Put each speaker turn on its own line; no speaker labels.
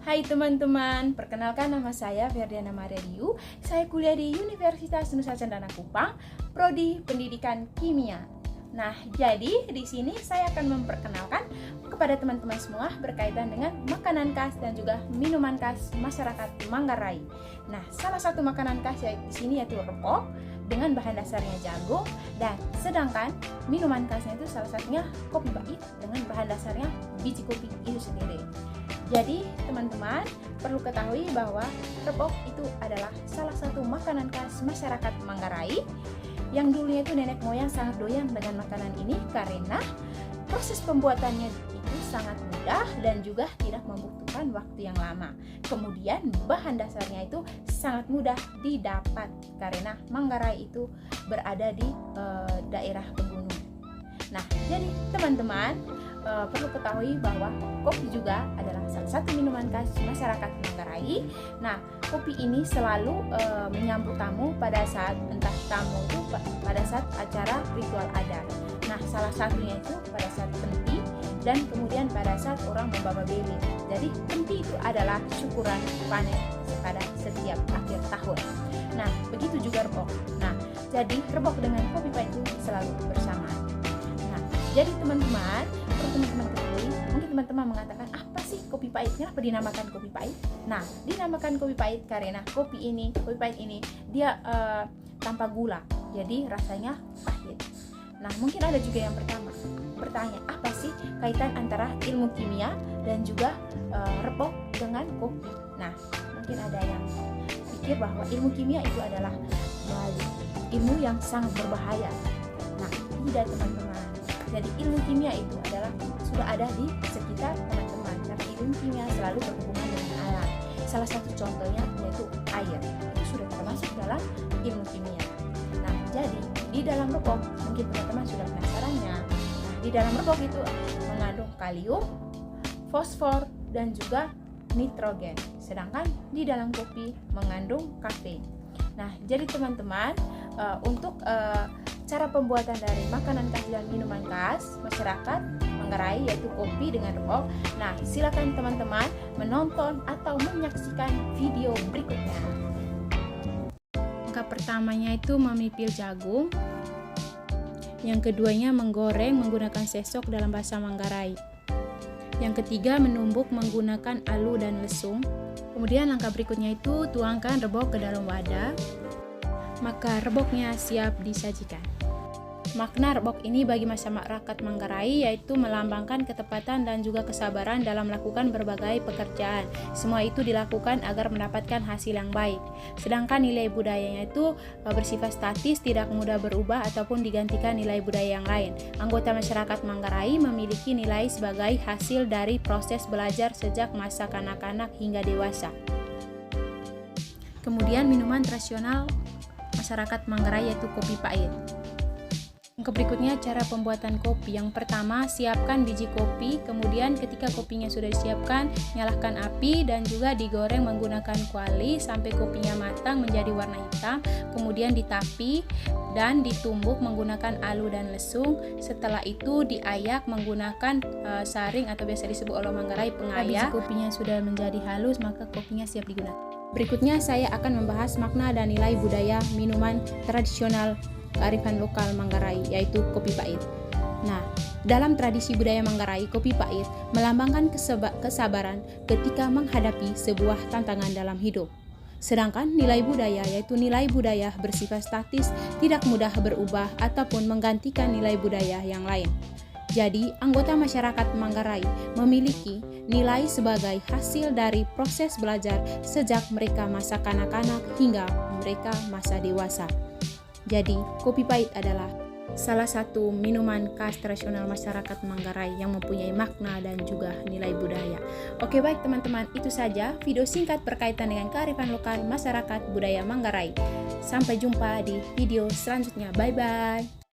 Hai teman-teman, perkenalkan nama saya Ferdiana Mariadiu. Saya kuliah di Universitas Nusa Cendana Kupang, Prodi Pendidikan Kimia. Nah, jadi di sini saya akan memperkenalkan kepada teman-teman semua berkaitan dengan makanan khas dan juga minuman khas masyarakat Manggarai. Nah, salah satu makanan khas di sini yaitu repok dengan bahan dasarnya jagung, dan sedangkan minuman khasnya itu salah satunya kopi pahit dengan bahan dasarnya biji kopi itu sendiri. Jadi teman-teman perlu ketahui bahwa repok itu adalah salah satu makanan khas masyarakat Manggarai yang dulunya itu nenek moyang sangat doyan dengan makanan ini karena proses pembuatannya itu sangat mudah dan juga tidak membutuhkan waktu yang lama. Kemudian bahan dasarnya itu sangat mudah didapat karena Manggarai itu berada di daerah pegunungan. Nah, jadi teman-teman perlu ketahui bahwa kopi juga adalah salah satu minuman khas masyarakat Manggarai. Nah, kopi ini selalu menyambut tamu pada saat entah tamu itu pada saat acara ritual adat. Nah, salah satunya itu pada saat penti dan kemudian pada saat orang membawa beli. Jadi penti itu adalah syukuran panen pada setiap akhir tahun. Nah, begitu juga repok. Nah, jadi repok dengan kopi pahit itu selalu bersamaan. Nah, jadi teman-teman ketahui, mungkin teman-teman mengatakan apa sih kopi pahit? Kenapa dinamakan kopi pahit? Nah, dinamakan kopi pahit karena kopi pahit ini dia tanpa gula, jadi rasanya pahit. Nah, mungkin ada juga yang bertanya apa sih kaitan antara ilmu kimia dan juga repok dengan kopi? Nah, mungkin ada yang pikir bahwa ilmu kimia itu adalah ilmu yang sangat berbahaya. Nah, tidak teman-teman. Jadi ilmu kimia itu adalah sudah ada di sekitar teman-teman karena ilmu kimia selalu berhubungan dengan alam. Salah satu contohnya yaitu air, itu sudah termasuk dalam ilmu kimia. Nah, jadi di dalam repok mungkin teman-teman sudah penasarannya. Nah, di dalam repok itu mengandung kalium, fosfor dan juga nitrogen. Sedangkan di dalam kopi mengandung kafein. Nah, jadi teman-teman untuk cara pembuatan dari makanan khas dan minuman khas masyarakat Manggarai yaitu kopi dengan repok. Nah, silakan teman-teman menonton atau menyaksikan video berikutnya. Langkah pertamanya itu memipil jagung. Yang keduanya menggoreng menggunakan sesok dalam bahasa Manggarai. Yang ketiga menumbuk menggunakan alu dan lesung. Kemudian langkah berikutnya itu tuangkan rebok ke dalam wadah. Maka reboknya siap disajikan. Makna rebok ini bagi masyarakat Manggarai yaitu melambangkan ketepatan dan juga kesabaran dalam melakukan berbagai pekerjaan. Semua itu dilakukan agar mendapatkan hasil yang baik. Sedangkan nilai budayanya itu bersifat statis, tidak mudah berubah ataupun digantikan nilai budaya yang lain. Anggota masyarakat Manggarai memiliki nilai sebagai hasil dari proses belajar sejak masa kanak-kanak hingga dewasa. Kemudian minuman tradisional masyarakat Manggarai yaitu kopi pahit. Yang berikutnya cara pembuatan kopi. Yang pertama, siapkan biji kopi. Kemudian ketika kopinya sudah disiapkan, nyalakan api dan juga digoreng menggunakan kuali sampai kopinya matang menjadi warna hitam. Kemudian ditapi dan ditumbuk menggunakan alu dan lesung. Setelah itu diayak menggunakan saring atau biasa disebut oleh Manggarai pengayak. Biji kopinya sudah menjadi halus, maka kopinya siap digunakan. Berikutnya saya akan membahas makna dan nilai budaya minuman tradisional kearifan lokal Manggarai yaitu kopi pahit. Nah, dalam tradisi budaya Manggarai, kopi pahit melambangkan kesabaran ketika menghadapi sebuah tantangan dalam hidup. Sedangkan nilai budaya yaitu nilai budaya bersifat statis, tidak mudah berubah ataupun menggantikan nilai budaya yang lain. Jadi, anggota masyarakat Manggarai memiliki nilai sebagai hasil dari proses belajar sejak mereka masa kanak-kanak hingga mereka masa dewasa. Jadi, kopi pahit adalah salah satu minuman khas tradisional masyarakat Manggarai yang mempunyai makna dan juga nilai budaya. Oke, baik teman-teman, itu saja video singkat berkaitan dengan kearifan lokal masyarakat budaya Manggarai. Sampai jumpa di video selanjutnya. Bye-bye.